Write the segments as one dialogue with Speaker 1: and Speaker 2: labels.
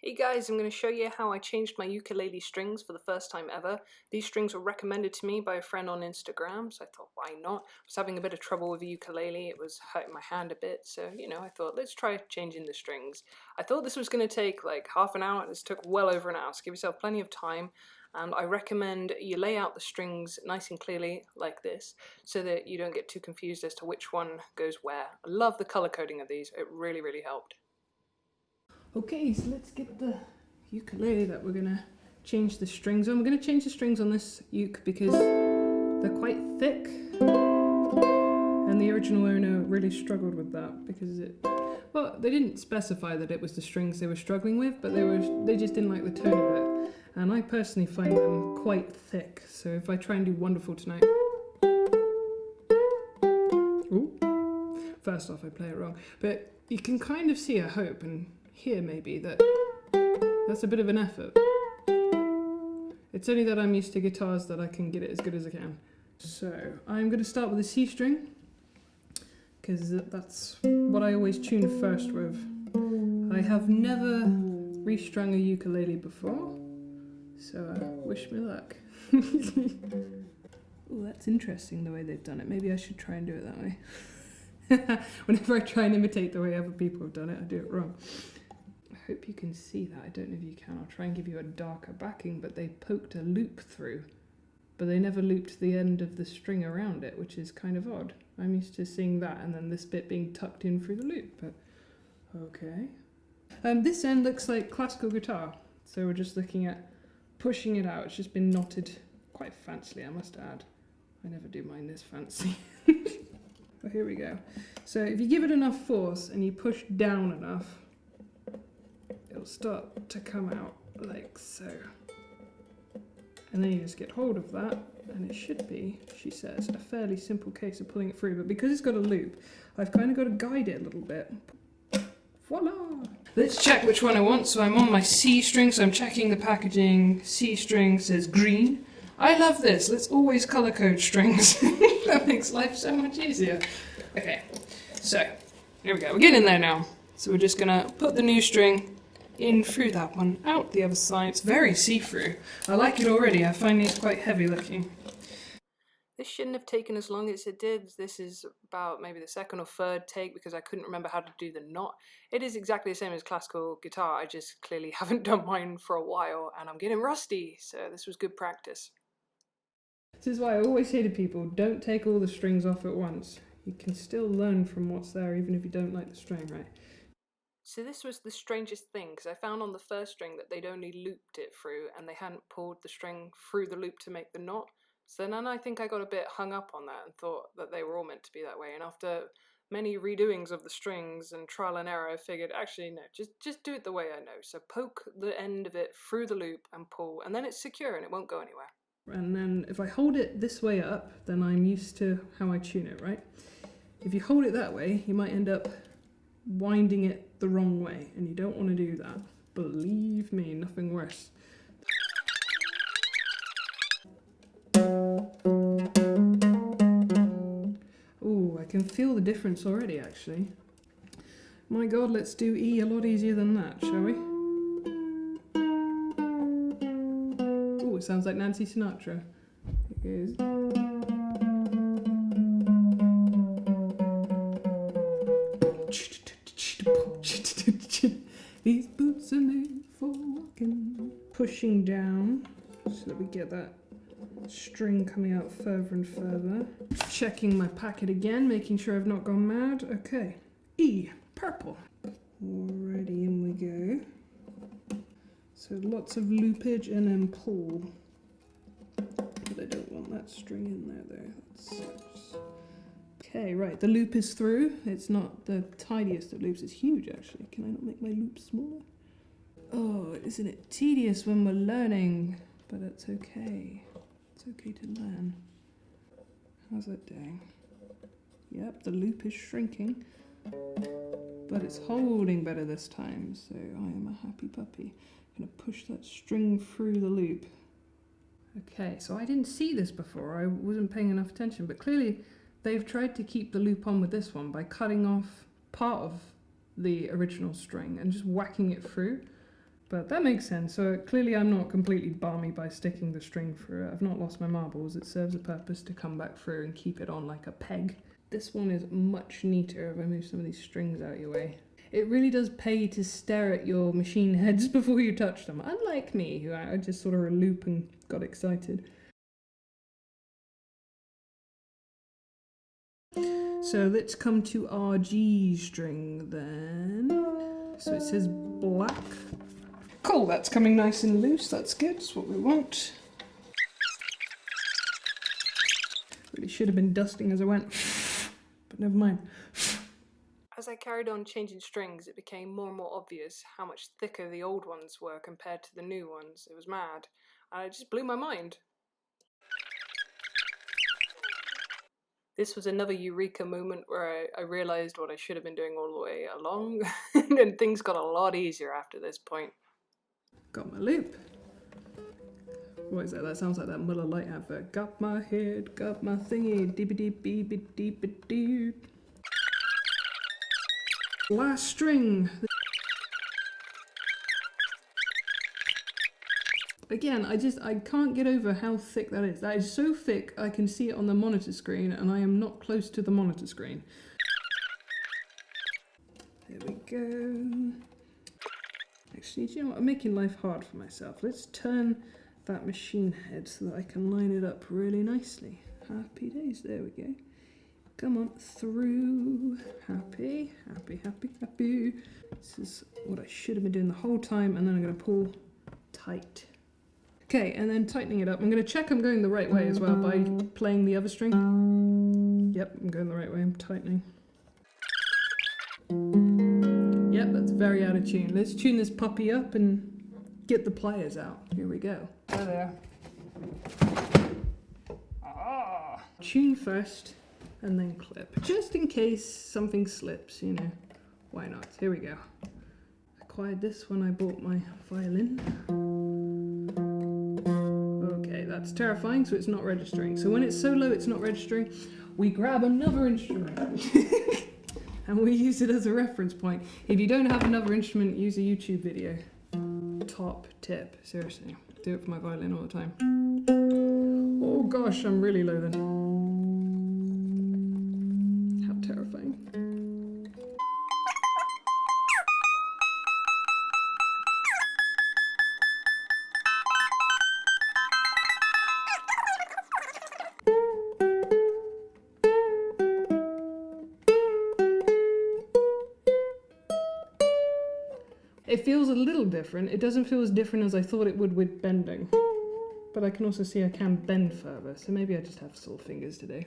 Speaker 1: Hey guys, I'm going to show you how I changed my ukulele strings for the first time ever. These strings were recommended to me by a friend on Instagram, so I thought, why not? I was having a bit of trouble with the ukulele, it was hurting my hand a bit, so I thought, let's try changing the strings. I thought this was going to take like half an hour, this took well over an hour, so give yourself plenty of time. And I recommend you lay out the strings nice and clearly like this, so that you don't get too confused as to which one goes where. I love the color coding of these, it really, really helped. Okay, so let's get the ukulele that we're gonna change the strings on. We're gonna change the strings on this uke because they're quite thick, and the original owner really struggled with that because well, they didn't specify that it was the strings they were struggling with, but they just didn't like the tone of it. And I personally find them quite thick, so if I try and do Wonderful tonight, ooh, first off I play it wrong, but you can kind of see, I hope, and hear maybe that that's a bit of an effort. It's only that I'm used to guitars that I can get it as good as I can. So I'm going to start with a C string because that's what I always tune first with. I have never restrung a ukulele before, so wish me luck. Oh, that's interesting the way they've done it. Maybe I should try and do it that way. Whenever I try and imitate the way other people have done it, I do it wrong. I hope you can see that. I don't know if you can. I'll try and give you a darker backing, but they poked a loop through, but they never looped the end of the string around it, which is kind of odd. I'm used to seeing that and then this bit being tucked in through the loop, but okay. This end looks like classical guitar, so we're just looking at pushing it out. It's just been knotted quite fancily, I must add. I never do mine this fancy. Well, here we go. So if you give it enough force and you push down enough, it'll start to come out like so. And then you just get hold of that, and it should be, she says, a fairly simple case of pulling it through. But because it's got a loop, I've kind of got to guide it a little bit. Voila! Let's check which one I want. So I'm on my C string, so I'm checking the packaging. C string says green. I love this. Let's always color code strings. That makes life so much easier. Okay, so here we go. We're getting there now. So we're just gonna put the new string in through that one, out the other side. It's very see-through. I like it already. I find it quite heavy looking. This shouldn't have taken as long as it did. This is about maybe the second or third take because I couldn't remember how to do the knot. It is exactly the same as classical guitar. I just clearly haven't done mine for a while and I'm getting rusty, so this was good practice. This is why I always say to people, don't take all the strings off at once. You can still learn from what's there even if you don't like the string, right? So this was the strangest thing, because I found on the first string that they'd only looped it through and they hadn't pulled the string through the loop to make the knot. So then I think I got a bit hung up on that and thought that they were all meant to be that way. And after many redoings of the strings and trial and error, I figured, actually, no, just do it the way I know. So poke the end of it through the loop and pull, and then it's secure and it won't go anywhere. And then if I hold it this way up, then I'm used to how I tune it, right? If you hold it that way, you might end up winding it the wrong way, and you don't want to do that. Believe me, nothing worse. Ooh, I can feel the difference already, actually. My God, let's do E a lot easier than that, shall we? Ooh, it sounds like Nancy Sinatra. It goes. These boots are made for walking. Pushing down so that we get that string coming out further and further. Checking my packet again, making sure I've not gone mad. Okay, E, purple. Alrighty, in we go. So lots of loopage and then pull. But I don't want that string in there though. That sucks. Okay, right, the loop is through. It's not the tidiest of loops, it's huge actually. Can I not make my loop smaller? Oh, isn't it tedious when we're learning? But it's okay. It's okay to learn. How's that doing? Yep, the loop is shrinking. But it's holding better this time, so I am a happy puppy. I'm gonna push that string through the loop. Okay, so I didn't see this before. I wasn't paying enough attention, but clearly they've tried to keep the loop on with this one by cutting off part of the original string and just whacking it through. But that makes sense. So clearly I'm not completely balmy by sticking the string through it. I've not lost my marbles. It serves a purpose to come back through and keep it on like a peg. This one is much neater if I move some of these strings out of your way. It really does pay to stare at your machine heads before you touch them. Unlike me, who I just sort of a loop and got excited. So let's come to our G string then. So it says black. Cool, that's coming nice and loose. That's good, that's what we want. Really should have been dusting as I went, but never mind. As I carried on changing strings, it became more and more obvious how much thicker the old ones were compared to the new ones. It was mad, and it just blew my mind. This was another eureka moment where I realised what I should have been doing all the way along, and things got a lot easier after this point. Got my loop. What is that? That sounds like that Miller Lite advert. Got my head, got my thingy, deep-a-deep-a-deep-a-deep. Last string. Again, I can't get over how thick that is. That is so thick I can see it on the monitor screen and I am not close to the monitor screen. There we go. Actually, do you know what? I'm making life hard for myself. Let's turn that machine head so that I can line it up really nicely. Happy days, there we go. Come on, through. Happy, happy, happy, happy. This is what I should have been doing the whole time, and then I'm going to pull tight. Okay, and then tightening it up. I'm going to check I'm going the right way as well by playing the other string. Yep, I'm going the right way. I'm tightening. Yep, that's very out of tune. Let's tune this puppy up and get the pliers out. Here we go. There. Ah. Tune first and then clip. Just in case something slips, you know. Why not? Here we go. Acquired this when I bought my violin. Okay, that's terrifying, so it's not registering. So when it's so low it's not registering, we grab another instrument. And we use it as a reference point. If you don't have another instrument, use a YouTube video. Top tip, seriously. Do it for my violin all the time. Oh gosh, I'm really low then. How terrifying. It feels a little different. It doesn't feel as different as I thought it would with bending. But I can also see I can bend further, so maybe I just have sore fingers today.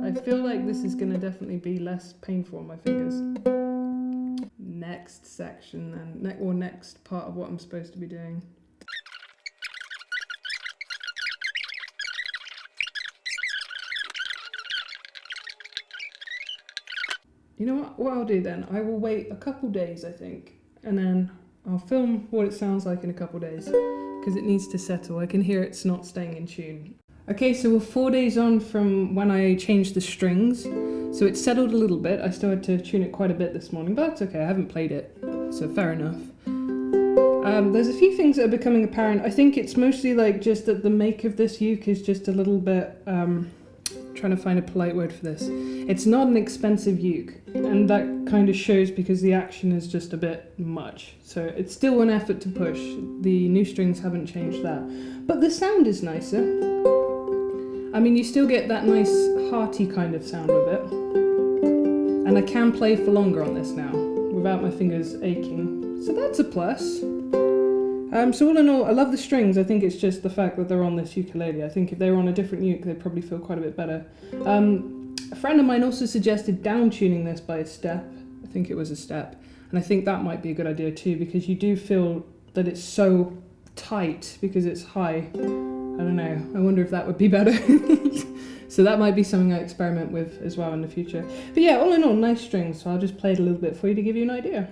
Speaker 1: I feel like this is going to definitely be less painful on my fingers. Next section then, or next part of what I'm supposed to be doing. You know what I'll do then? I will wait a couple days, I think, and then I'll film what it sounds like in a couple days, because it needs to settle. I can hear it's not staying in tune. Okay, so we're 4 days on from when I changed the strings, so it's settled a little bit. I still had to tune it quite a bit this morning, but that's okay, I haven't played it, so fair enough. There's a few things that are becoming apparent. I think it's mostly like just that the make of this uke is just a little bit... trying to find a polite word for this. It's not an expensive uke, and that kind of shows because the action is just a bit much. So it's still an effort to push. The new strings haven't changed that. But the sound is nicer. I mean, you still get that nice hearty kind of sound with it. And I can play for longer on this now, without my fingers aching. So that's a plus. So all in all, I love the strings. I think it's just the fact that they're on this ukulele. I think if they were on a different uke, they'd probably feel quite a bit better. A friend of mine also suggested down tuning this by a step. I think it was a step. And I think that might be a good idea too, because you do feel that it's so tight because it's high. I don't know. I wonder if that would be better. So that might be something I experiment with as well in the future. But yeah, all in all, nice strings. So I'll just play it a little bit for you to give you an idea.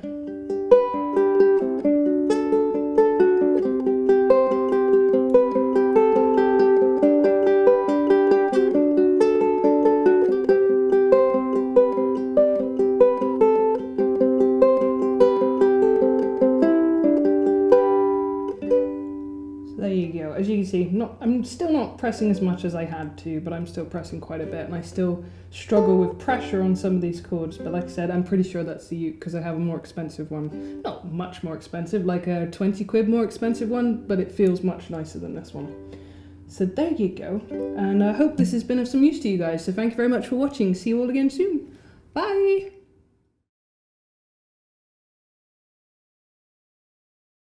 Speaker 1: see, I'm still not pressing as much as I had to, but I'm still pressing quite a bit, and I still struggle with pressure on some of these chords. But like I said, I'm pretty sure that's the uke because I have a more expensive one. Not much more expensive, like a 20 quid more expensive one, but it feels much nicer than this one. So there you go, and I hope this has been of some use to you guys. So thank you very much for watching. See you all again soon. Bye!